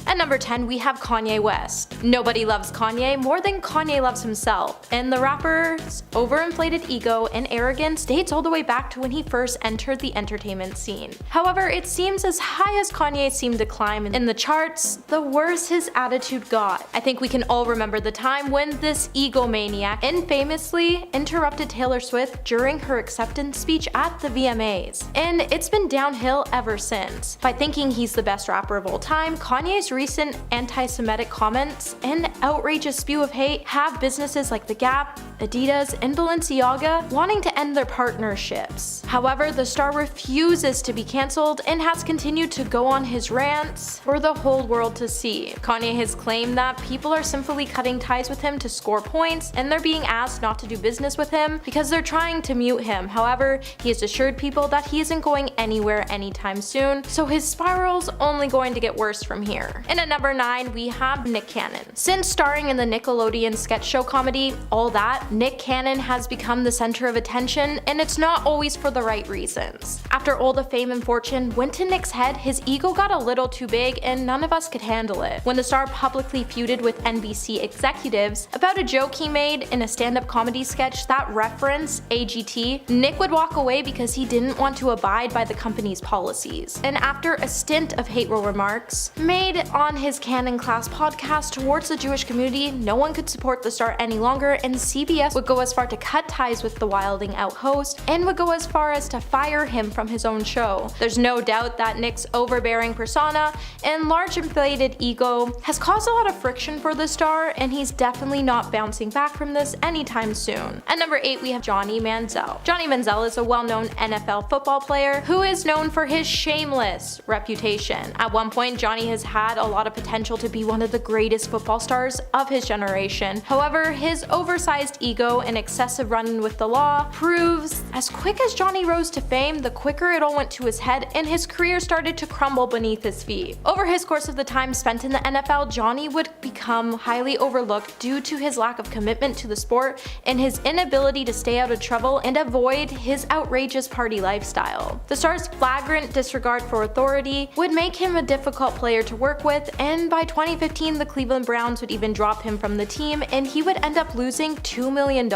At number 10, we have Kanye West. Nobody loves Kanye more than Kanye loves himself, and the rapper's overinflated ego and arrogance dates all the way back to when he first entered the entertainment scene. However, it seems as high as Kanye seemed to climb in the charts, the worse his attitude got. I think we can all remember the time when this egomaniac infamously interrupted Taylor Swift during her acceptance speech at the VMAs. And it's been downhill ever since. By thinking he's the best rapper of all time, Kanye's recent anti-Semitic comments and outrageous spew of hate have businesses like The Gap, Adidas, and Balenciaga wanting to end their partnerships. However, the star refuses to be cancelled and has continued to go on his rants for the whole world to see. Kanye has claimed that people are simply cutting ties with him to score points, and they're being asked not to do business with him because they're trying to mute him. However, he has assured people that he isn't going anywhere anytime soon, so his spiral's only going to get worse from here. And at number 9, we have Nick Cannon. Since starring in the Nickelodeon sketch show comedy All That, Nick Cannon has become the center of attention, and it's not always for the right reasons. After all the fame and fortune went to Nick's head, his ego got a little too big and none of us could handle it. When the star publicly feuded with NBC executives about a joke he made in a stand-up comedy sketch that referenced AGT, Nick would walk away because he didn't want to abide by the company's policies. And after a stint of hateful remarks made on his Cannon Class podcast towards the Jewish community, no one could support the star any longer, and CBS would go as far to cut ties with the Wilding Out host and would go as far as to fire him from his own show. There's no doubt that Nick's overbearing persona and large inflated ego has caused a lot of friction for the star, and he's definitely not bouncing back from this anytime soon. At number 8, we have Johnny Manziel. Johnny Manziel is a well-known NFL football player who is known for his shameless reputation. At one point, Johnny has had a lot of potential to be one of the greatest football stars of his generation. However, his oversized ego and excessive run-in with the law proves as quick as Johnny rose to fame, the quicker it all went to his head and his career started to crumble beneath his feet. Over his course of the time spent in the NFL, Johnny would become highly overlooked due to his lack of commitment to the sport and his inability to stay out of trouble and avoid his outrageous party lifestyle. The star's flagrant disregard for authority would make him a difficult player to work with, and by 2015 the Cleveland Browns would even drop him from the team and he would end up losing $2 million.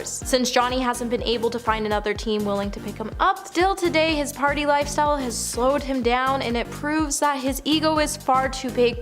Since Johnny hasn't been able to find another team willing to pick him up, still today his party lifestyle has slowed him down, and it proves that his ego is far too big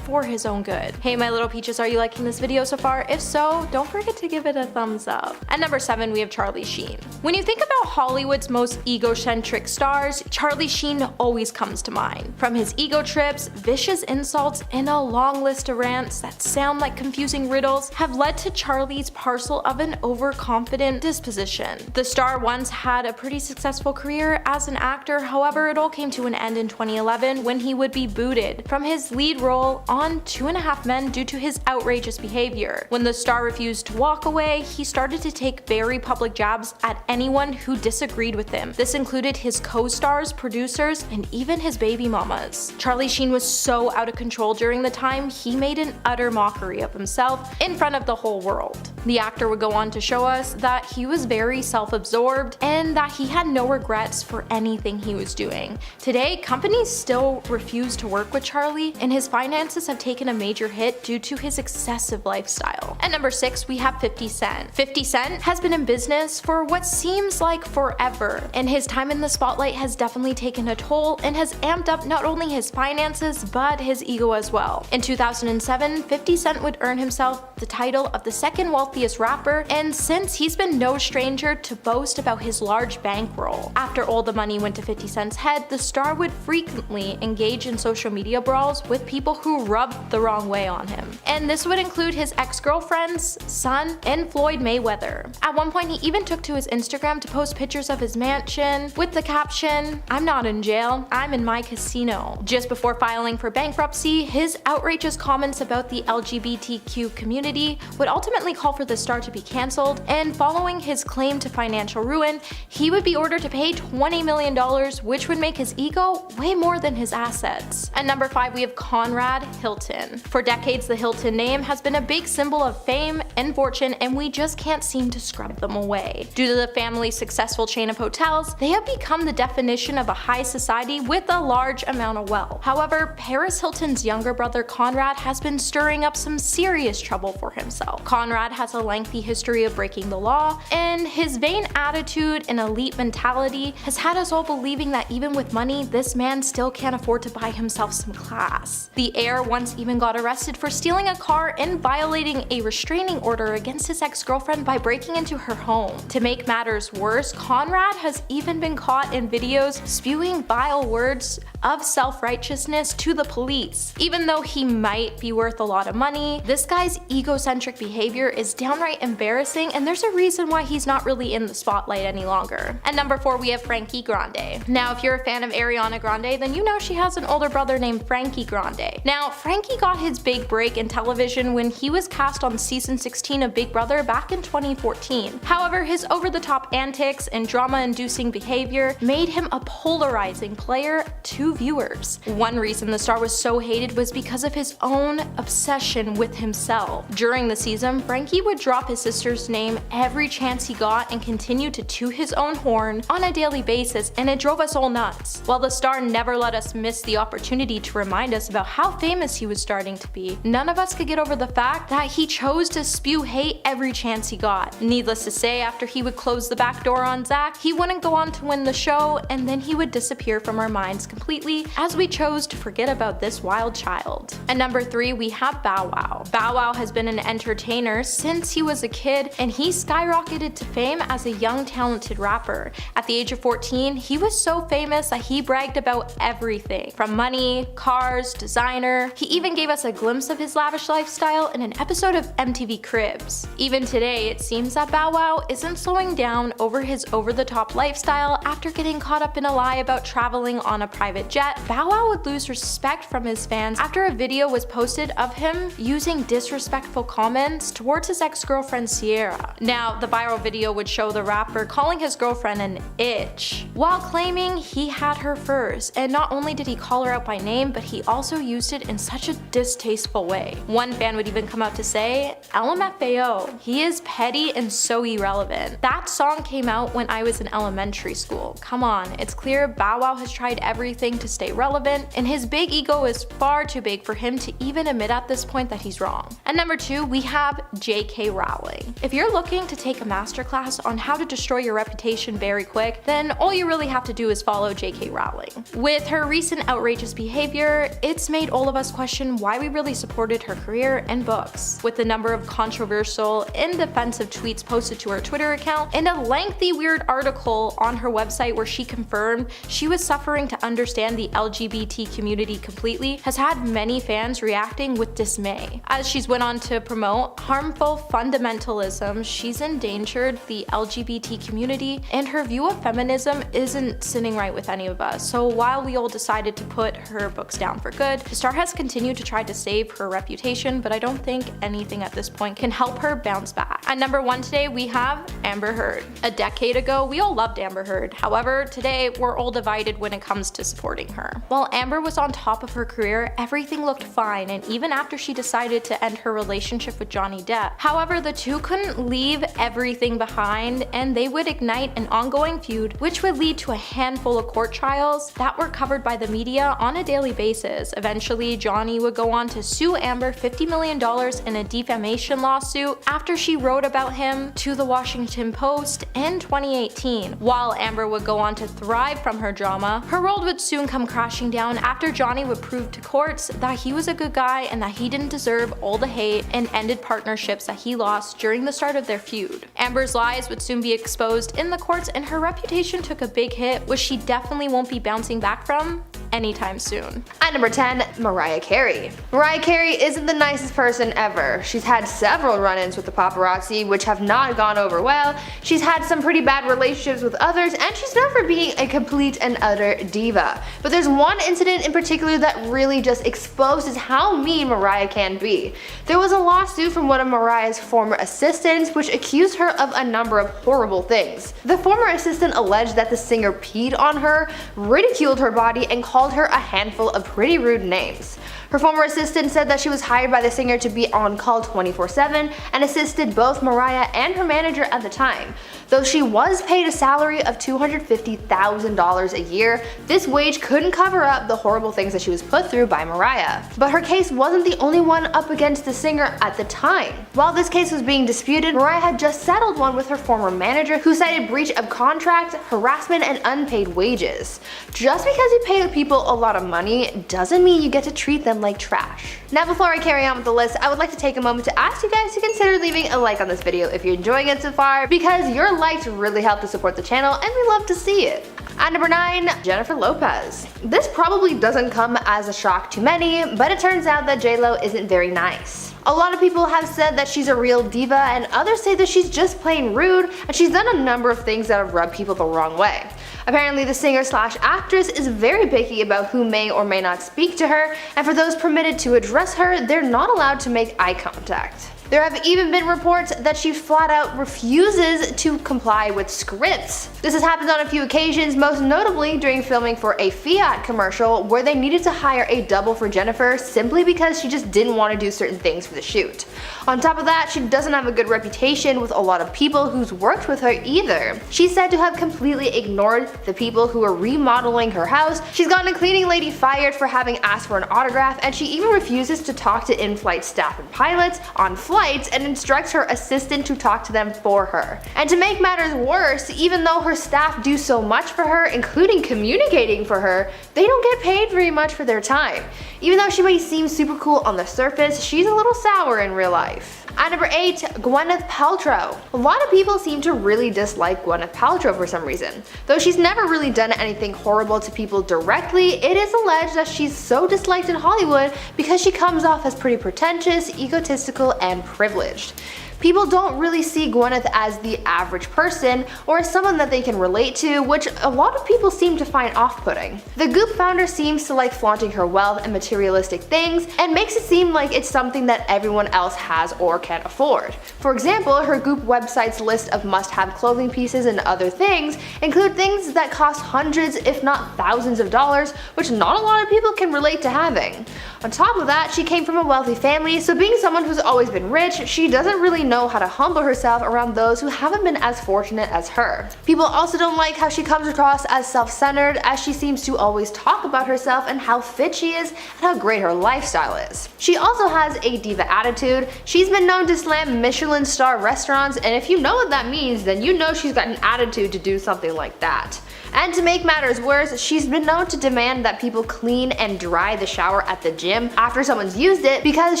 for his own good. Hey my little peaches, are you liking this video so far? If so, don't forget to give it a thumbs up. At number 7, we have Charlie Sheen. When you think about Hollywood's most egocentric stars, Charlie Sheen always comes to mind. From his ego trips, vicious insults, and a long list of rants that sound like confusing riddles have led to Charlie's parcel of an overconfident disposition. The star once had a pretty successful career as an actor, however it all came to an end in 2011 when he would be booted from his lead role on 2.5 Men due to his outrageous behavior. When the star refused to walk away, he started to take very public jabs at anyone who disagreed with him. This included his co-stars, producers, and even his baby mamas. Charlie Sheen was so out of control during the time, he made an utter mockery of himself in front of the whole world. The actor would go on to show us that he was very self-absorbed and that he had no regrets for anything he was doing. Today, companies still refuse to work with Charlie, and his finances have taken a major hit due to his excessive lifestyle. At number 6, we have 50 Cent. 50 Cent has been in business for what seems like forever, and his time in the spotlight has definitely taken a toll and has amped up not only his finances but his ego as well. In 2007, 50 Cent would earn himself the title of the second wealthiest rapper, and since he's been no stranger to boast about his large bankroll. After all the money went to 50 Cent's head, the star would frequently engage in social media brawls with people who rubbed the wrong way on him. And this would include his ex-girlfriend's son and Floyd Mayweather. At one point, he even took to his Instagram to post pictures of his mansion with the caption, "I'm not in jail, I'm in my casino." Just before filing for bankruptcy, his outrageous comments about the LGBTQ community would ultimately call for for the star to be cancelled, and following his claim to financial ruin, he would be ordered to pay $20 million, which would make his ego way more than his assets. At number 5, we have Conrad Hilton. For decades, the Hilton name has been a big symbol of fame and fortune, and we just can't seem to scrub them away. Due to the family's successful chain of hotels, they have become the definition of a high society with a large amount of wealth. However, Paris Hilton's younger brother Conrad has been stirring up some serious trouble for himself. Conrad has a lengthy history of breaking the law, and his vain attitude and elite mentality has had us all believing that even with money, this man still can't afford to buy himself some class. The heir once even got arrested for stealing a car and violating a restraining order against his ex-girlfriend by breaking into her home. To make matters worse, Conrad has even been caught in videos spewing vile words of self-righteousness to the police. Even though he might be worth a lot of money, this guy's egocentric behavior is downright embarrassing, and there's a reason why he's not really in the spotlight any longer. At number 4, we have Frankie Grande. Now, if you're a fan of Ariana Grande, then you know she has an older brother named Frankie Grande. Now, Frankie got his big break in television when he was cast on season 16 of Big Brother back in 2014. However, his over-the-top antics and drama-inducing behavior made him a polarizing player to viewers. One reason the star was so hated was because of his own obsession with himself. During the season, Frankie would drop his sister's name every chance he got and continue to toot his own horn on a daily basis, and it drove us all nuts. While the star never let us miss the opportunity to remind us about how famous he was starting to be, none of us could get over the fact that he chose to spew hate every chance he got. Needless to say, after he would close the back door on Zach, he wouldn't go on to win the show, and then he would disappear from our minds completely as we chose to forget about this wild child. At number 3, we have Bow Wow. Bow Wow has been an entertainer since he was a kid, and he skyrocketed to fame as a young talented rapper. At the age of 14, he was so famous that he bragged about everything, from money, cars, designer. He even gave us a glimpse of his lavish lifestyle in an episode of MTV Cribs. Even today, it seems that Bow Wow isn't slowing down over his over-the-top lifestyle. After getting caught up in a lie about traveling on a private jet, Bow Wow would lose respect from his fans after a video was posted of him using disrespectful comments towards his ex-girlfriend Sierra. Now, the viral video would show the rapper calling his girlfriend an itch, while claiming he had her first, and not only did he call her out by name, but he also used it in such a distasteful way. One fan would even come out to say, LMFAO, he is petty and so irrelevant. That song came out when I was in elementary school. Come on, it's clear Bow Wow has tried everything to stay relevant, and his big ego is far too big for him to even admit at this point that he's wrong. At number 2, we have J.K. Rowling. If you're looking to take a masterclass on how to destroy your reputation very quick, then all you really have to do is follow J.K. Rowling. With her recent outrageous behavior, it's made all of us question why we really supported her career and books. With the number of controversial and defensive tweets posted to her Twitter account, and a lengthy weird article on her website where she confirmed she was suffering to understand the LGBT community completely, has had many fans reacting with dismay. As she's went on to promote harmful fundamentalism, she's endangered the LGBT community, and her view of feminism isn't sitting right with any of us. So while we all decided to put her books down for good, the star has continued to try to save her reputation, but I don't think anything at this point can help her bounce back. At number 1 today, we have Amber Heard. A decade ago, we all loved Amber Heard. However, today we're all divided when it comes to supporting her. While Amber was on top of her career, everything looked fine, and even after she decided to end her relationship with Johnny Depp. However, the two couldn't leave everything behind, and they would ignite an ongoing feud, which would lead to a handful of court trials that were covered by the media on a daily basis. Eventually, Johnny would go on to sue Amber $50 million in a defamation lawsuit after she wrote about him to the Washington Post in 2018. While Amber would go on to thrive from her drama, her world would soon come crashing down after Johnny would prove to courts that he was a good guy and that he didn't deserve all the hate and ended partnerships that he lost during the start of their feud. Amber's lies would soon be exposed in the courts, and her reputation took a big hit, which she definitely won't be bouncing back from anytime soon. At number 10, Mariah Carey. Mariah Carey isn't the nicest person ever. She's had several run-ins with the paparazzi which have not gone over well, she's had some pretty bad relationships with others, and she's known for being a complete and utter diva. But there's one incident in particular that really just exposes how mean Mariah can be. There was a lawsuit from one of Mariah's former assistants which accused her of a number of horrible things. The former assistant alleged that the singer peed on her, ridiculed her body, and called her a handful of pretty rude names. Her former assistant said that she was hired by the singer to be on call 24/7 and assisted both Mariah and her manager at the time. Though she was paid a salary of $250,000 a year, this wage couldn't cover up the horrible things that she was put through by Mariah. But her case wasn't the only one up against the singer at the time. While this case was being disputed, Mariah had just settled one with her former manager who cited breach of contract, harassment, and unpaid wages. Just because you pay people a lot of money doesn't mean you get to treat them like trash. Now before I carry on with the list, I would like to take a moment to ask you guys to consider leaving a like on this video if you're enjoying it so far, because your likes really help to support the channel and we love to see it. At number 9, Jennifer Lopez. This probably doesn't come as a shock to many, but it turns out that J-Lo isn't very nice. A lot of people have said that she's a real diva, and others say that she's just plain rude, and she's done a number of things that have rubbed people the wrong way. Apparently the singer/actress is very picky about who may or may not speak to her, and for those permitted to address her, they're not allowed to make eye contact. There have even been reports that she flat out refuses to comply with scripts. This has happened on a few occasions, most notably during filming for a Fiat commercial where they needed to hire a double for Jennifer simply because she just didn't want to do certain things for the shoot. On top of that, she doesn't have a good reputation with a lot of people who's worked with her either. She's said to have completely ignored the people who are remodeling her house, she's gotten a cleaning lady fired for having asked for an autograph, and she even refuses to talk to in-flight staff and pilots on flights and instructs her assistant to talk to them for her. And to make matters worse, even though her staff do so much for her, including communicating for her, they don't get paid very much for their time. Even though she may seem super cool on the surface, she's a little sour in real life. At number 8, Gwyneth Paltrow. A lot of people seem to really dislike Gwyneth Paltrow for some reason. Though she's never really done anything horrible to people directly, it is alleged that she's so disliked in Hollywood because she comes off as pretty pretentious, egotistical, and privileged. People don't really see Gwyneth as the average person or as someone that they can relate to, which a lot of people seem to find off-putting. The Goop founder seems to like flaunting her wealth and materialistic things and makes it seem like it's something that everyone else has or can afford. For example, her Goop website's list of must-have clothing pieces and other things include things that cost hundreds if not thousands of dollars, which not a lot of people can relate to having. On top of that, she came from a wealthy family, so being someone who's always been rich, she doesn't really know how to humble herself around those who haven't been as fortunate as her. People also don't like how she comes across as self-centered, as she seems to always talk about herself and how fit she is and how great her lifestyle is. She also has a diva attitude. She's been known to slam Michelin star restaurants, and if you know what that means, then you know she's got an attitude to do something like that. And to make matters worse, she's been known to demand that people clean and dry the shower at the gym after someone's used it because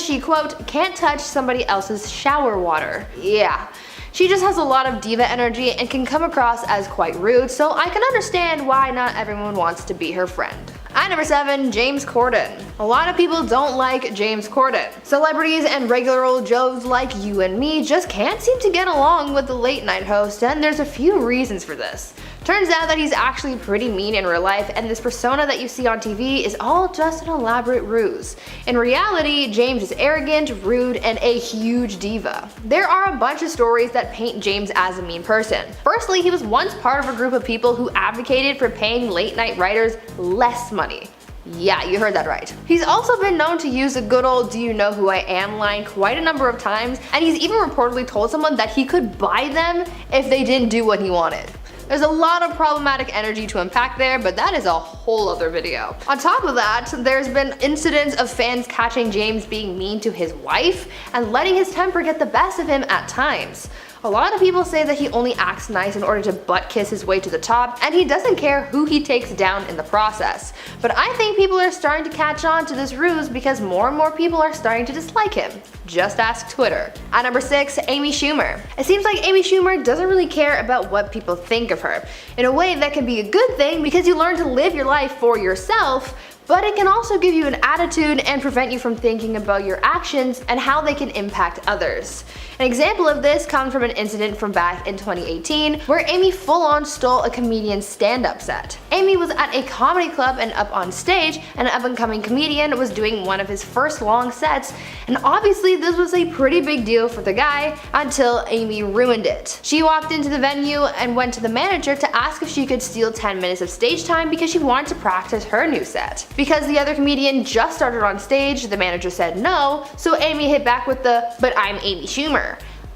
she, quote, can't touch somebody else's shower water. Yeah. She just has a lot of diva energy and can come across as quite rude, so I can understand why not everyone wants to be her friend. At number 7, James Corden. A lot of people don't like James Corden. Celebrities and regular old Joes like you and me just can't seem to get along with the late night host, and there's a few reasons for this. Turns out that he's actually pretty mean in real life, and this persona that you see on TV is all just an elaborate ruse. In reality, James is arrogant, rude, and a huge diva. There are a bunch of stories that paint James as a mean person. Firstly, he was once part of a group of people who advocated for paying late night writers less money. Yeah, you heard that right. He's also been known to use a good old "do you know who I am" line quite a number of times, and he's even reportedly told someone that he could buy them if they didn't do what he wanted. There's a lot of problematic energy to unpack there, but that is a whole other video. On top of that, there's been incidents of fans catching James being mean to his wife and letting his temper get the best of him at times. A lot of people say that he only acts nice in order to butt kiss his way to the top, and he doesn't care who he takes down in the process. But I think people are starting to catch on to this ruse because more and more people are starting to dislike him. Just ask Twitter. At number 6, Amy Schumer. It seems like Amy Schumer doesn't really care about what people think of her. In a way, that can be a good thing because you learn to live your life for yourself, but it can also give you an attitude and prevent you from thinking about your actions and how they can impact others. An example of this comes from an incident from back in 2018 where Amy full-on stole a comedian's stand-up set. Amy was at a comedy club and up on stage, and an up-and-coming comedian was doing one of his first long sets, and obviously this was a pretty big deal for the guy until Amy ruined it. She walked into the venue and went to the manager to ask if she could steal 10 minutes of stage time because she wanted to practice her new set. Because the other comedian just started on stage, the manager said no, so Amy hit back with the "but I'm Amy Schumer."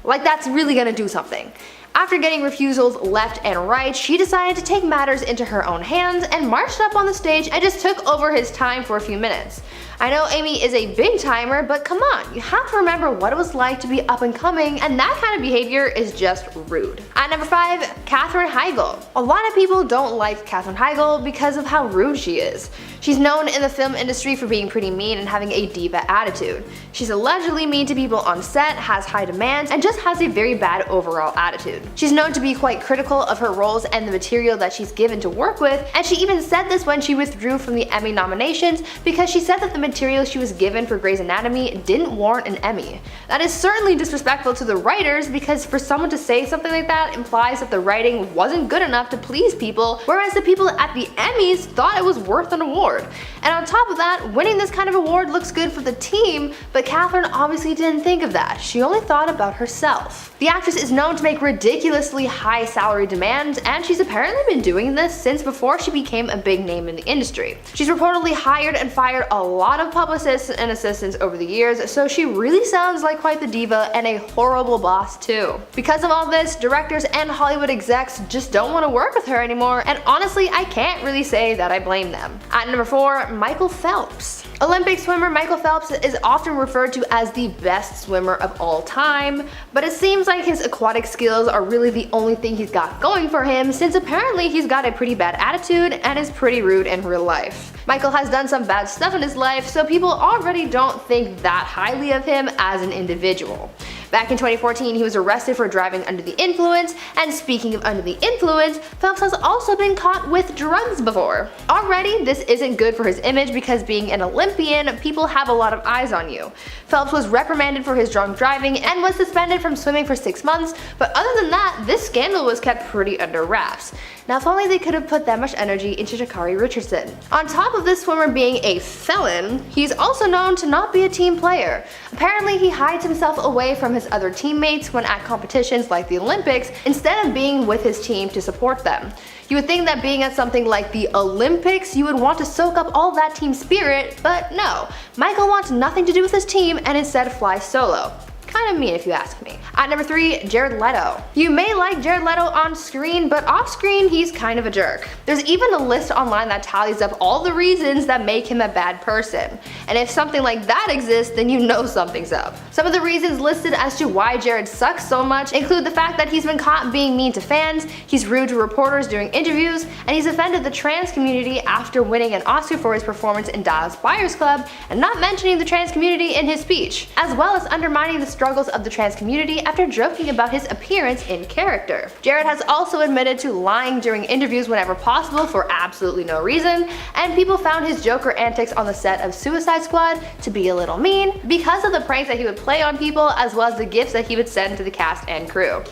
Like that's really gonna do something. After getting refusals left and right, she decided to take matters into her own hands and marched up on the stage and just took over his time for a few minutes. I know Amy is a big timer, but come on, you have to remember what it was like to be up and coming, and that kind of behavior is just rude. At number 5, Katherine Heigl. A lot of people don't like Katherine Heigl because of how rude she is. She's known in the film industry for being pretty mean and having a diva attitude. She's allegedly mean to people on set, has high demands, and just has a very bad overall attitude. She's known to be quite critical of her roles and the material that she's given to work with, and she even said this when she withdrew from the Emmy nominations because she said that the material she was given for Grey's Anatomy didn't warrant an Emmy. That is certainly disrespectful to the writers because for someone to say something like that implies that the writing wasn't good enough to please people, whereas the people at the Emmys thought it was worth an award. And on top of that, winning this kind of award looks good for the team, but Katherine obviously didn't think of that. She only thought about herself. The actress is known to make ridiculously high salary demands, and she's apparently been doing this since before she became a big name in the industry. She's reportedly hired and fired a lot of publicists and assistants over the years, so she really sounds like quite the diva and a horrible boss too. Because of all this, directors and Hollywood execs just don't want to work with her anymore, and honestly, I can't really say that I blame them. At number 4, Michael Phelps. Olympic swimmer Michael Phelps is often referred to as the best swimmer of all time, but it seems like his aquatic skills are really the only thing he's got going for him, since apparently he's got a pretty bad attitude and is pretty rude in real life. Michael has done some bad stuff in his life, so people already don't think that highly of him as an individual. Back in 2014, he was arrested for driving under the influence, and speaking of under the influence, Phelps has also been caught with drugs before. Already, this isn't good for his image because being an Olympian, people have a lot of eyes on you. Phelps was reprimanded for his drunk driving and was suspended from swimming for 6 months, but other than that, this scandal was kept pretty under wraps. Now if only they could have put that much energy into Sha'Carri Richardson. On top of this swimmer being a felon, he's also known to not be a team player. Apparently he hides himself away from his other teammates when at competitions like the Olympics instead of being with his team to support them. You would think that being at something like the Olympics, you would want to soak up all that team spirit, but no. Michael wants nothing to do with his team and instead flies solo. Kind of mean if you ask me. At number 3, Jared Leto. You may like Jared Leto on screen, but off screen he's kind of a jerk. There's even a list online that tallies up all the reasons that make him a bad person. And if something like that exists, then you know something's up. Some of the reasons listed as to why Jared sucks so much include the fact that he's been caught being mean to fans, he's rude to reporters during interviews, and he's offended the trans community after winning an Oscar for his performance in Dallas Buyers Club and not mentioning the trans community in his speech, as well as undermining the struggles of the trans community after joking about his appearance in character. Jared has also admitted to lying during interviews whenever possible for absolutely no reason, and people found his Joker antics on the set of Suicide Squad to be a little mean because of the pranks that he would play on people as well as the gifts that he would send to the cast and crew.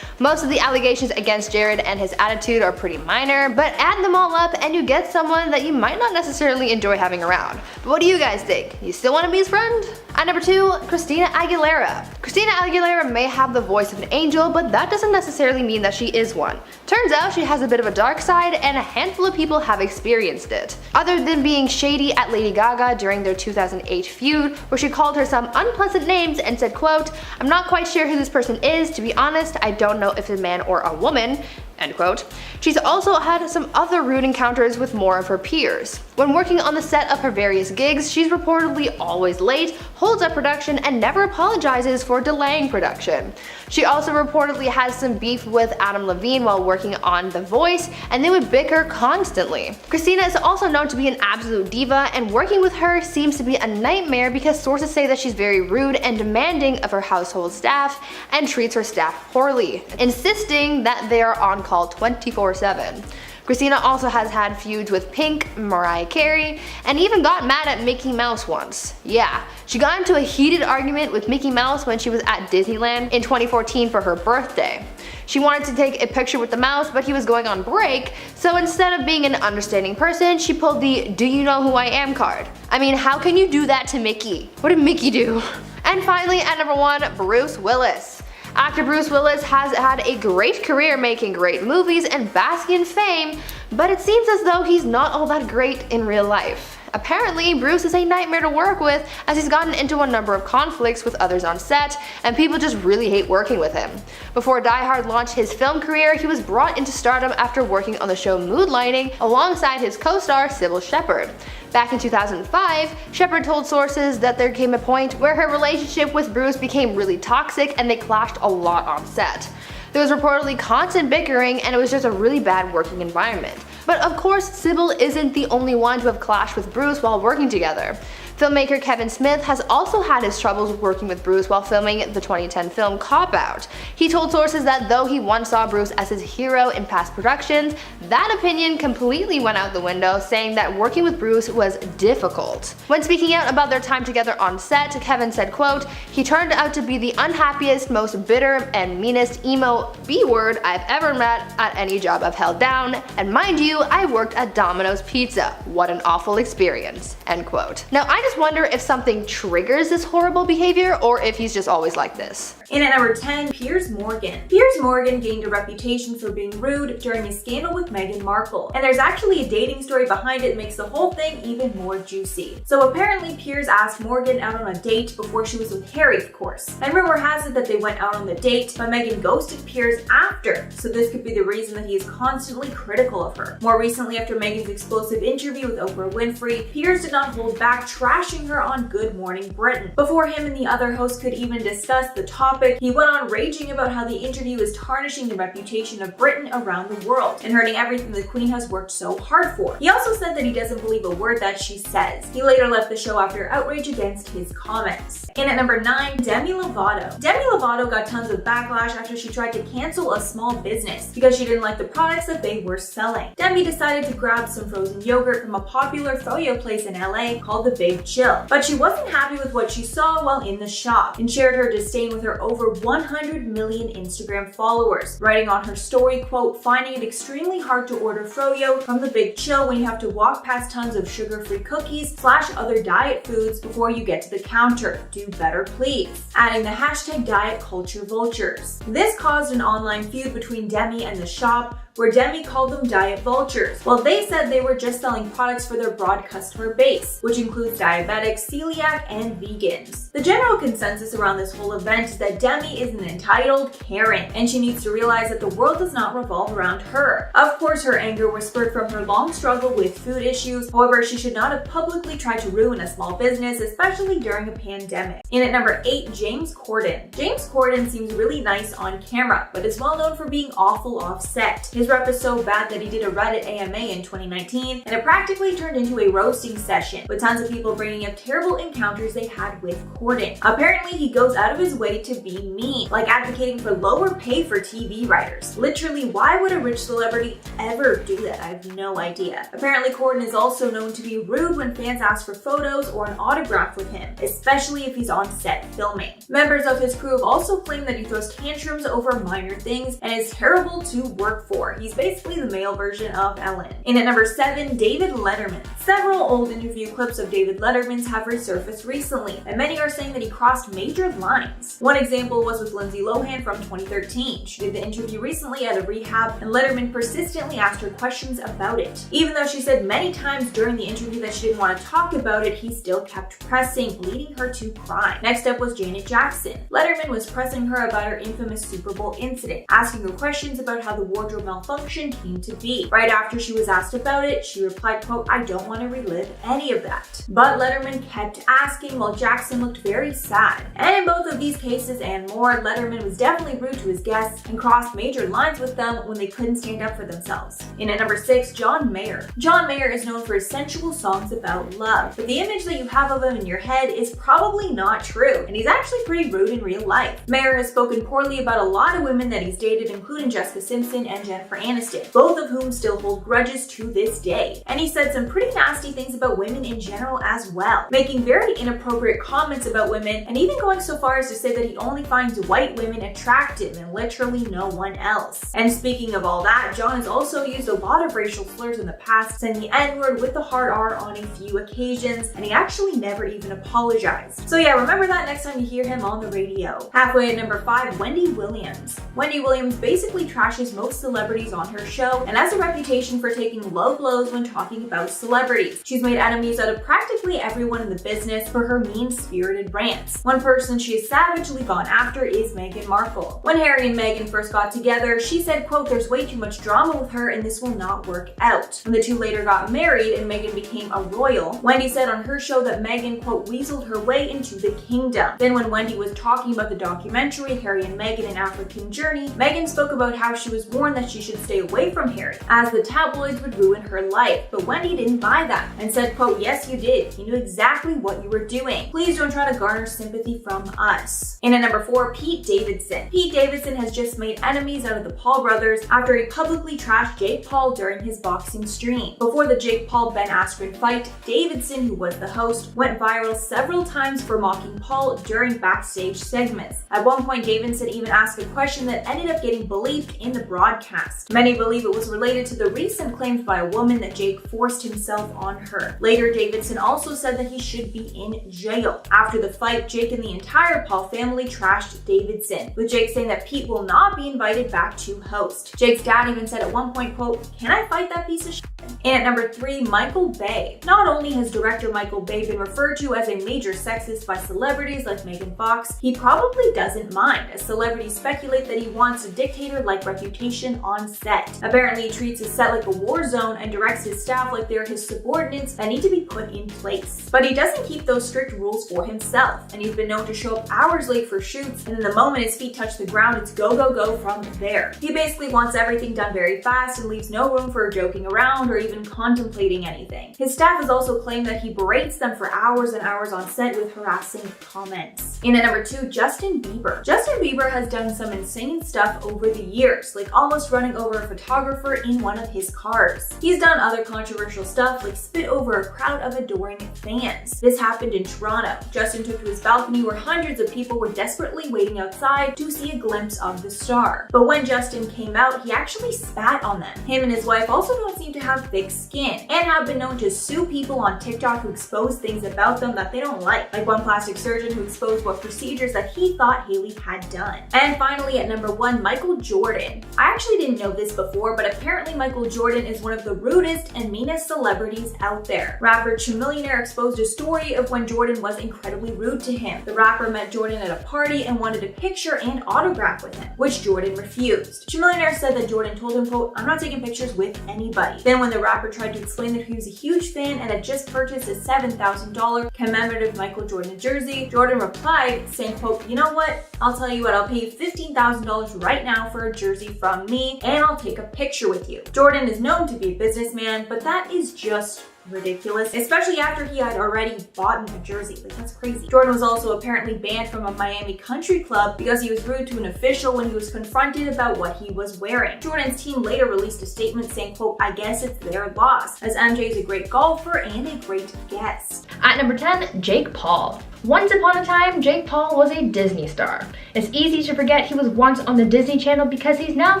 Most of the allegations against Jared and his attitude are pretty minor, but add them all up and you get someone that you might not necessarily enjoy having around. But what do you guys think? You still want to be his friend? At number 2, Christina Aguilera. Christina Aguilera may have the voice of an angel, but that doesn't necessarily mean that she is one. Turns out she has a bit of a dark side, and a handful of people have experienced it. Other than being shady at Lady Gaga during their 2008 feud, where she called her some unpleasant names and said, quote, "I'm not quite sure who this person is, to be honest, I don't know if it's a man or a woman," end quote. She's also had some other rude encounters with more of her peers. When working on the set of her various gigs, she's reportedly always late, holds up production, and never apologizes for delaying production. She also reportedly has some beef with Adam Levine while working on The Voice, and they would bicker constantly. Christina is also known to be an absolute diva, and working with her seems to be a nightmare because sources say that she's very rude and demanding of her household staff and treats her staff poorly, insisting that they are on call 24/7. Christina also has had feuds with Pink, Mariah Carey, and even got mad at Mickey Mouse once. Yeah, she got into a heated argument with Mickey Mouse when she was at Disneyland in 2014 for her birthday. She wanted to take a picture with the mouse, but he was going on break, so instead of being an understanding person, she pulled the "Do you know who I am" card. I mean, how can you do that to Mickey? What did Mickey do? And finally, at number 1, Bruce Willis. Actor Bruce Willis has had a great career making great movies and basking in fame, but it seems as though he's not all that great in real life. Apparently, Bruce is a nightmare to work with as he's gotten into a number of conflicts with others on set, and people just really hate working with him. Before Die Hard launched his film career, he was brought into stardom after working on the show Moonlighting alongside his co-star Sybil Shepherd. Back in 2005, Shepherd told sources that there came a point where her relationship with Bruce became really toxic and they clashed a lot on set. There was reportedly constant bickering and it was just a really bad working environment. But of course, Sybil isn't the only one to have clashed with Bruce while working together. Filmmaker Kevin Smith has also had his troubles working with Bruce while filming the 2010 film Cop Out. He told sources that though he once saw Bruce as his hero in past productions, that opinion completely went out the window, saying that working with Bruce was difficult. When speaking out about their time together on set, Kevin said, quote, "He turned out to be the unhappiest, most bitter, and meanest emo B-word I've ever met at any job I've held down, and mind you, I worked at Domino's Pizza. What an awful experience." End quote. Now I just wonder if something triggers this horrible behavior or if he's just always like this. In at number 10, Piers Morgan. Piers Morgan gained a reputation for being rude during a scandal with Meghan Markle, and there's actually a dating story behind it that makes the whole thing even more juicy. So apparently Piers asked Morgan out on a date before she was with Harry, of course. And rumor has it that they went out on the date, but Meghan ghosted Piers after, so this could be the reason that he is constantly critical of her. More recently, after Meghan's explosive interview with Oprah Winfrey, Piers did not hold back trashing her on Good Morning Britain. Before him and the other hosts could even discuss the topic, he went on raging about how the interview is tarnishing the reputation of Britain around the world and hurting everything the Queen has worked so hard for. He also said that he doesn't believe a word that she says. He later left the show after outrage against his comments. In at number 9, Demi Lovato. Demi Lovato got tons of backlash after she tried to cancel a small business because she didn't like the products that they were selling. Demi decided to grab some frozen yogurt from a popular froyo place in LA called The Big Chill, but she wasn't happy with what she saw while in the shop and shared her disdain with her over 100 million Instagram followers, writing on her story, quote, "Finding it extremely hard to order froyo from The Big Chill when you have to walk past tons of sugar-free cookies / other diet foods before you get to the counter. Do better, please." Adding the hashtag diet culture vultures. This caused an online feud between Demi and the shop, where Demi called them diet vultures, while they said they were just selling products for their broad customer base, which includes diabetics, celiac, and vegans. The general consensus around this whole event is that Demi is an entitled Karen, and she needs to realize that the world does not revolve around her. Of course, her anger was spurred from her long struggle with food issues. However, she should not have publicly tried to ruin a small business, especially during a pandemic. In at number 8, James Corden. James Corden seems really nice on camera, but is well known for being awful off set. His rep is so bad that he did a Reddit AMA in 2019, and it practically turned into a roasting session, with tons of people bringing up terrible encounters they had with Corden. Apparently, he goes out of his way to be mean, like advocating for lower pay for TV writers. Literally, why would a rich celebrity ever do that? I have no idea. Apparently, Corden is also known to be rude when fans ask for photos or an autograph with him, especially if he's on set filming. Members of his crew have also claimed that he throws tantrums over minor things and is terrible to work for. He's basically the male version of Ellen. In at number 7, David Letterman. Several old interview clips of David Letterman's have resurfaced recently, and many are saying that he crossed major lines. One example was with Lindsay Lohan from 2013. She did the interview recently at a rehab, and Letterman persistently asked her questions about it. Even though she said many times during the interview that she didn't want to talk about it, he still kept pressing, leading her to cry. Next up was Janet Jackson. Letterman was pressing her about her infamous Super Bowl incident, asking her questions about how the wardrobe malfunctioned malfunction came to be. Right after she was asked about it, she replied, quote, "I don't want to relive any of that." But Letterman kept asking while Jackson looked very sad. And in both of these cases and more, Letterman was definitely rude to his guests and crossed major lines with them when they couldn't stand up for themselves. In at number 6, John Mayer. John Mayer is known for his sensual songs about love, but the image that you have of him in your head is probably not true, and he's actually pretty rude in real life. Mayer has spoken poorly about a lot of women that he's dated, including Jessica Simpson and Jennifer Aniston, both of whom still hold grudges to this day. And he said some pretty nasty things about women in general as well, making very inappropriate comments about women, and even going so far as to say that he only finds white women attractive and literally no one else. And speaking of all that, John has also used a lot of racial slurs in the past, saying the N-word with the hard R on a few occasions, and he actually never even apologized. So yeah, remember that next time you hear him on the radio. Halfway at number 5, Wendy Williams. Wendy Williams basically trashes most celebrities on her show and has a reputation for taking low blows when talking about celebrities. She's made enemies out of practically everyone in the business for her mean-spirited rants. One person she has savagely gone after is Meghan Markle. When Harry and Meghan first got together, she said, quote, "There's way too much drama with her and this will not work out." When the two later got married and Meghan became a royal, Wendy said on her show that Meghan, quote, "weaseled her way into the kingdom." Then when Wendy was talking about the documentary Harry and Meghan: An African Journey, Meghan spoke about how she was warned that she should stay away from Harry, as the tabloids would ruin her life. But Wendy didn't buy that and said, quote, "Yes, you did. You knew exactly what you were doing. Please don't try to garner sympathy from us." In at number 4, Pete Davidson. Pete Davidson has just made enemies out of the Paul brothers after he publicly trashed Jake Paul during his boxing stream. Before the Jake Paul-Ben Askren fight, Davidson, who was the host, went viral several times for mocking Paul during backstage segments. At one point, Davidson even asked a question that ended up getting believed in the broadcast. Many believe it was related to the recent claims by a woman that Jake forced himself on her. Later, Davidson also said that he should be in jail. After the fight, Jake and the entire Paul family trashed Davidson, with Jake saying that Pete will not be invited back to host. Jake's dad even said at one point, quote, "Can I fight that piece of shit?" And at number 3, Michael Bay. Not only has director Michael Bay been referred to as a major sexist by celebrities like Megan Fox, he probably doesn't mind, as celebrities speculate that he wants a dictator-like reputation on set. Apparently, he treats his set like a war zone and directs his staff like they're his subordinates that need to be put in place. But he doesn't keep those strict rules for himself, and he's been known to show up hours late for shoots, and then the moment his feet touch the ground, it's go, go, go from there. He basically wants everything done very fast and leaves no room for joking around or even contemplating anything. His staff has also claimed that he berates them for hours and hours on set with harassing comments. In at number 2, Justin Bieber. Justin Bieber has done some insane stuff over the years, like almost running over a photographer in one of his cars. He's done other controversial stuff like spit over a crowd of adoring fans. This happened in Toronto. Justin took to his balcony where hundreds of people were desperately waiting outside to see a glimpse of the star. But when Justin came out, he actually spat on them. Him and his wife also don't seem to have thick skin and have been known to sue people on TikTok who expose things about them that they don't like one plastic surgeon who exposed what procedures that he thought Hailey had done. And finally, at number 1, Michael Jordan. I actually didn't know this before, but apparently Michael Jordan is one of the rudest and meanest celebrities out there. Rapper Chamillionaire exposed a story of when Jordan was incredibly rude to him. The rapper met Jordan at a party and wanted a picture and autograph with him, which Jordan refused. Chamillionaire said that Jordan told him, quote, "I'm not taking pictures with anybody." Then when the rapper tried to explain that he was a huge fan and had just purchased a $7,000 commemorative Michael Jordan jersey, Jordan replied saying, quote, "You know what? I'll tell you what, I'll pay you $15,000 right now for a jersey from me and I'll take a picture with you." Jordan is known to be a businessman, but that is just ridiculous, especially after he had already bought a jersey. Like, that's crazy. Jordan was also apparently banned from a Miami country club because he was rude to an official when he was confronted about what he was wearing. Jordan's team later released a statement saying, quote, "I guess it's their loss, as MJ is a great golfer and a great guest." At number 10, Jake Paul. Once upon a time, Jake Paul was a Disney star. It's easy to forget he was once on the Disney Channel because he's now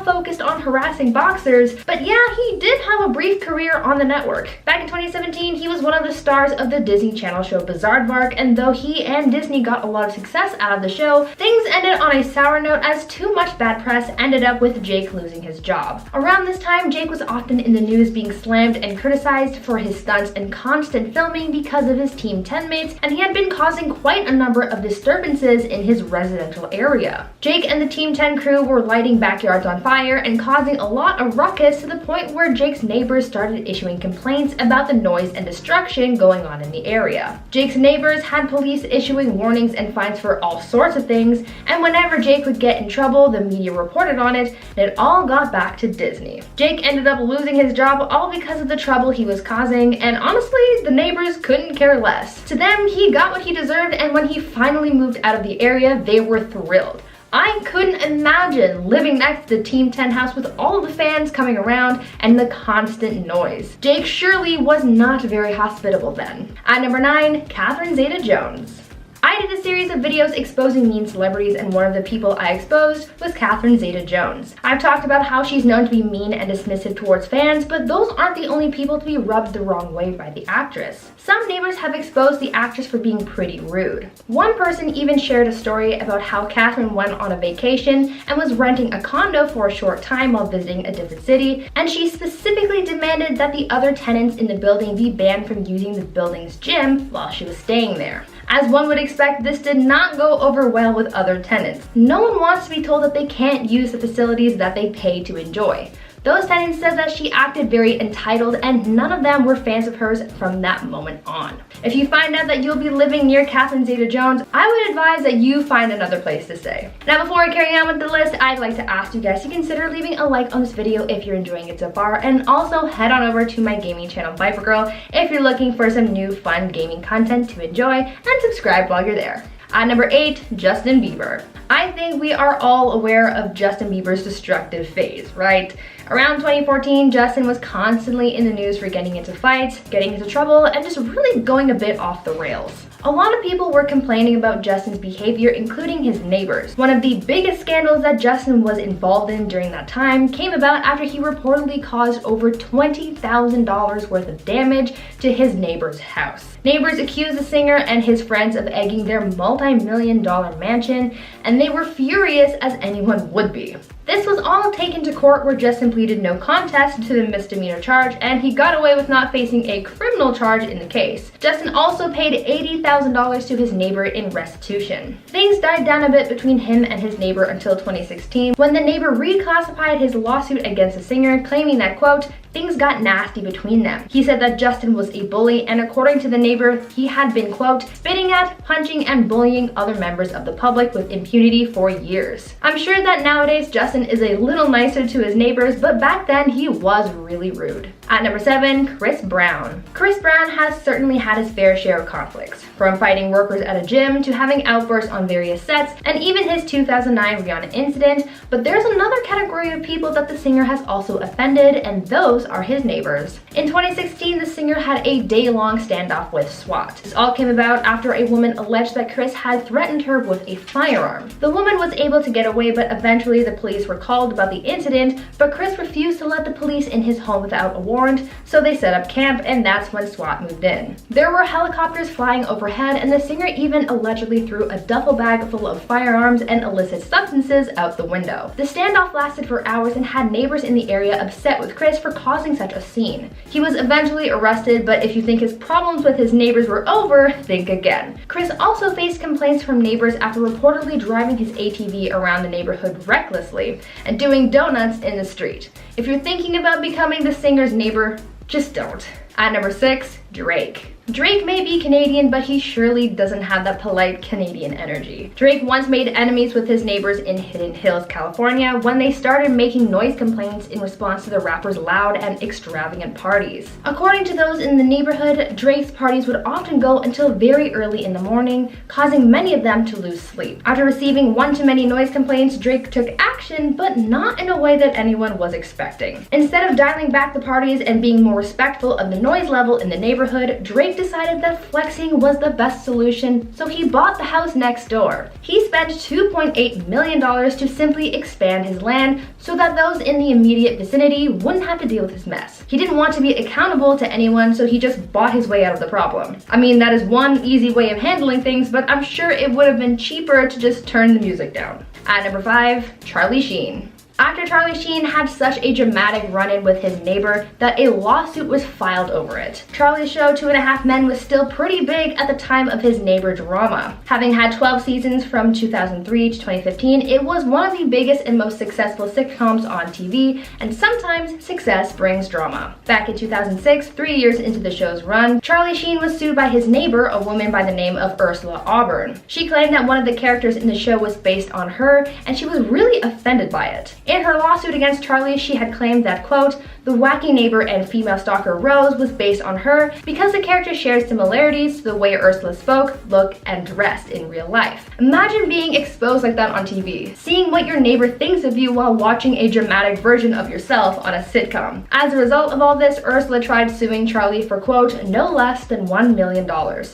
focused on harassing boxers, but yeah, he did have a brief career on the network. Back in 2017, he was one of the stars of the Disney Channel show Bizaardvark, and though he and Disney got a lot of success out of the show, things ended on a sour note as too much bad press ended up with Jake losing his job. Around this time, Jake was often in the news being slammed and criticized for his stunts and constant filming because of his Team 10 mates, and he had been causing causing quite a number of disturbances in his residential area. Jake and the Team 10 crew were lighting backyards on fire and causing a lot of ruckus to the point where Jake's neighbors started issuing complaints about the noise and destruction going on in the area. Jake's neighbors had police issuing warnings and fines for all sorts of things, and whenever Jake would get in trouble, the media reported on it, and it all got back to Disney. Jake ended up losing his job all because of the trouble he was causing, and honestly, the neighbors couldn't care less. To them, he got what he deserved, and when he finally moved out of the area, they were thrilled. I couldn't imagine living next to the Team 10 house with all of the fans coming around and the constant noise. Jake surely was not very hospitable then. At number 9, Catherine Zeta-Jones. I did a series of videos exposing mean celebrities, and one of the people I exposed was Catherine Zeta-Jones. I've talked about how she's known to be mean and dismissive towards fans, but those aren't the only people to be rubbed the wrong way by the actress. Some neighbors have exposed the actress for being pretty rude. One person even shared a story about how Catherine went on a vacation and was renting a condo for a short time while visiting a different city, and she specifically demanded that the other tenants in the building be banned from using the building's gym while she was staying there. As one would expect, this did not go over well with other tenants. No one wants to be told that they can't use the facilities that they pay to enjoy. Those tenants said that she acted very entitled, and none of them were fans of hers from that moment on. If you find out that you'll be living near Catherine Zeta-Jones, I would advise that you find another place to stay. Now, before I carry on with the list, I'd like to ask you guys to consider leaving a like on this video if you're enjoying it so far, and also head on over to my gaming channel, Viper Girl, if you're looking for some new fun gaming content to enjoy, and subscribe while you're there. At number 8, Justin Bieber. I think we are all aware of Justin Bieber's destructive phase, right? Around 2014, Justin was constantly in the news for getting into fights, getting into trouble, and just really going a bit off the rails. A lot of people were complaining about Justin's behavior, including his neighbors. One of the biggest scandals that Justin was involved in during that time came about after he reportedly caused over $20,000 worth of damage to his neighbor's house. Neighbors accused the singer and his friends of egging their multi-million-dollar mansion, and they were furious as anyone would be. This was all taken to court where Justin pleaded no contest to the misdemeanor charge, and he got away with not facing a criminal charge in the case. Justin also paid $80,000 to his neighbor in restitution. Things died down a bit between him and his neighbor until 2016, when the neighbor reclassified his lawsuit against the singer, claiming that, quote, things got nasty between them. He said that Justin was a bully, and according to the neighbor, he had been, quote, spitting at, punching, and bullying other members of the public with impunity for years. I'm sure that nowadays Justin is a little nicer to his neighbors, but back then he was really rude. At number 7, Chris Brown. Chris Brown has certainly had his fair share of conflicts, from fighting workers at a gym to having outbursts on various sets, and even his 2009 Rihanna incident, but there's another category of people that the singer has also offended, and those are his neighbors. In 2016, the singer had a day-long standoff with SWAT. This all came about after a woman alleged that Chris had threatened her with a firearm. The woman was able to get away, but eventually the police were called about the incident, but Chris refused to let the police in his home without a warrant, so they set up camp, and that's when SWAT moved in. There were helicopters flying overhead, and the singer even allegedly threw a duffel bag full of firearms and illicit substances out the window. The standoff lasted for hours and had neighbors in the area upset with Chris for causing such a scene. He was eventually arrested, but if you think his problems with his neighbors were over, think again. Chris also faced complaints from neighbors after reportedly driving his ATV around the neighborhood recklessly and doing donuts in the street. If you're thinking about becoming the singer's neighbor, just don't. At number 6, Drake. Drake may be Canadian, but he surely doesn't have that polite Canadian energy. Drake once made enemies with his neighbors in Hidden Hills, California, when they started making noise complaints in response to the rapper's loud and extravagant parties. According to those in the neighborhood, Drake's parties would often go until very early in the morning, causing many of them to lose sleep. After receiving one too many noise complaints, Drake took action, but not in a way that anyone was expecting. Instead of dialing back the parties and being more respectful of the noise level in the neighborhood, Drake decided that flexing was the best solution, so he bought the house next door. He spent $2.8 million to simply expand his land so that those in the immediate vicinity wouldn't have to deal with his mess. He didn't want to be accountable to anyone, so he just bought his way out of the problem. I mean, that is one easy way of handling things, but I'm sure it would have been cheaper to just turn the music down. At number 5, Charlie Sheen. Actor Charlie Sheen had such a dramatic run-in with his neighbor that a lawsuit was filed over it. Charlie's show 2.5 Men was still pretty big at the time of his neighbor drama. Having had 12 seasons from 2003 to 2015, it was one of the biggest and most successful sitcoms on TV, and sometimes success brings drama. Back in 2006, 3 years into the show's run, Charlie Sheen was sued by his neighbor, a woman by the name of Ursula Auburn. She claimed that one of the characters in the show was based on her, and she was really offended by it. In her lawsuit against Charlie, she had claimed that, quote, "The wacky neighbor and female stalker Rose was based on her because the character shares similarities to the way Ursula spoke, looked, and dressed in real life." Imagine being exposed like that on TV, seeing what your neighbor thinks of you while watching a dramatic version of yourself on a sitcom. As a result of all this, Ursula tried suing Charlie for, quote, "no less than $1 million.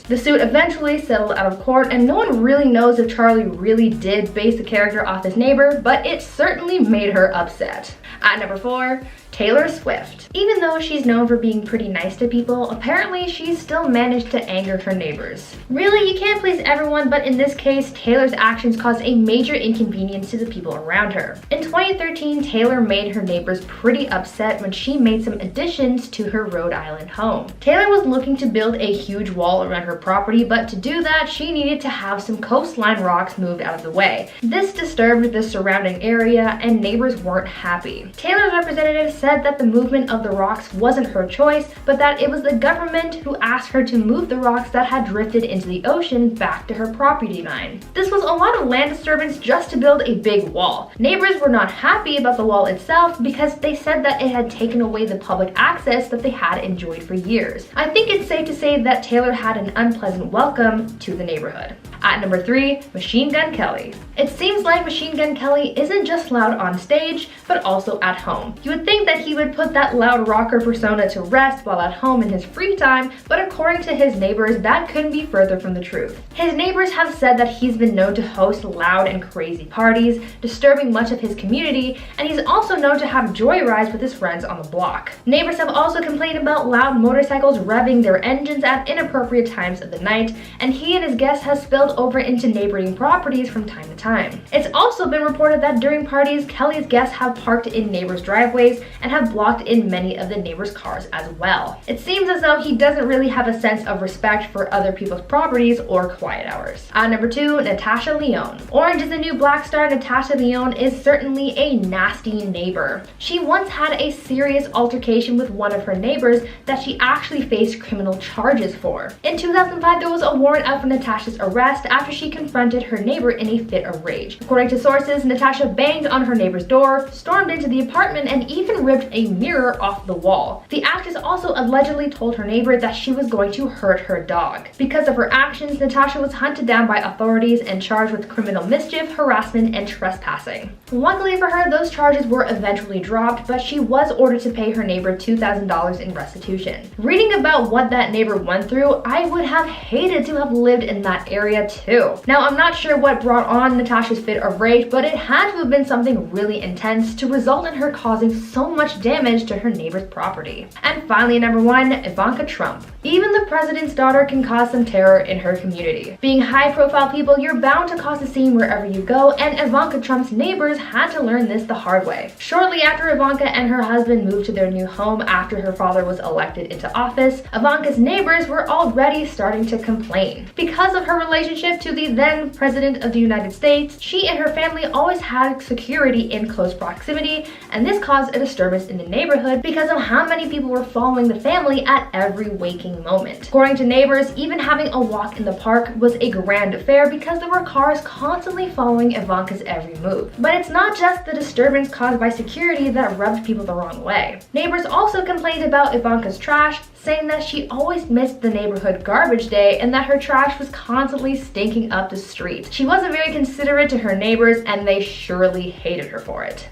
The suit eventually settled out of court, and no one really knows if Charlie really did base the character off his neighbor, but it certainly made her upset. At number 4, Taylor Swift. Even though she's known for being pretty nice to people, apparently she's still managed to anger her neighbors. Really, you can't please everyone, but in this case, Taylor's actions caused a major inconvenience to the people around her. In 2013, Taylor made her neighbors pretty upset when she made some additions to her Rhode Island home. Taylor was looking to build a huge wall around her property, but to do that, she needed to have some coastline rocks moved out of the way. This disturbed the surrounding area, and neighbors weren't happy. Taylor's representative said that the movement of the rocks wasn't her choice, but that it was the government who asked her to move the rocks that had drifted into the ocean back to her property line. This was a lot of land disturbance just to build a big wall. Neighbors were not happy about the wall itself because they said that it had taken away the public access that they had enjoyed for years. I think it's safe to say that Taylor had an unpleasant welcome to the neighborhood. At number 3, Machine Gun Kelly. It seems like Machine Gun Kelly isn't just loud on stage, but also at home. You would think that he would put that loud rocker persona to rest while at home in his free time, but according to his neighbors, that couldn't be further from the truth. His neighbors have said that he's been known to host loud and crazy parties, disturbing much of his community, and he's also known to have joyrides with his friends on the block. Neighbors have also complained about loud motorcycles revving their engines at inappropriate times of the night, and he and his guests have spilled over into neighboring properties from time to time. It's also been reported that during parties, Kelly's guests have parked in neighbors' driveways and have blocked in many of the neighbors' cars as well. It seems as though he doesn't really have a sense of respect for other people's properties or quiet hours. At number 2, Natasha Lyonne. Orange is the New Black star Natasha Lyonne is certainly a nasty neighbor. She once had a serious altercation with one of her neighbors that she actually faced criminal charges for. In 2005, there was a warrant out for Natasha's arrest after she confronted her neighbor in a fit of rage. According to sources, Natasha banged on her neighbor's door, stormed into the apartment, and even ripped a mirror off the wall. The actress also allegedly told her neighbor that she was going to hurt her dog. Because of her actions, Natasha was hunted down by authorities and charged with criminal mischief, harassment, and trespassing. Luckily for her, those charges were eventually dropped, but she was ordered to pay her neighbor $2,000 in restitution. Reading about what that neighbor went through, I would have hated to have lived in that area too. Now, I'm not sure what brought on Natasha's fit of rage, but it had to have been something really intense to result in her causing so much damage to her neighbor's property. And finally, number 1, Ivanka Trump. Even the president's daughter can cause some terror in her community. Being high-profile people, you're bound to cause a scene wherever you go, and Ivanka Trump's neighbors had to learn this the hard way. Shortly after Ivanka and her husband moved to their new home after her father was elected into office, Ivanka's neighbors were already starting to complain. Because of her relationship to the then President of the United States, she and her family always had security in close proximity, and this caused a disturbance in the neighborhood because of how many people were following the family at every waking moment. According to neighbors, even having a walk in the park was a grand affair because there were cars constantly following Ivanka's every move. But it's not just the disturbance caused by security that rubbed people the wrong way. Neighbors also complained about Ivanka's trash, saying that she always missed the neighborhood garbage day and that her trash was constantly stinking up the street. She wasn't very considerate to her neighbors, and they surely hated her for it.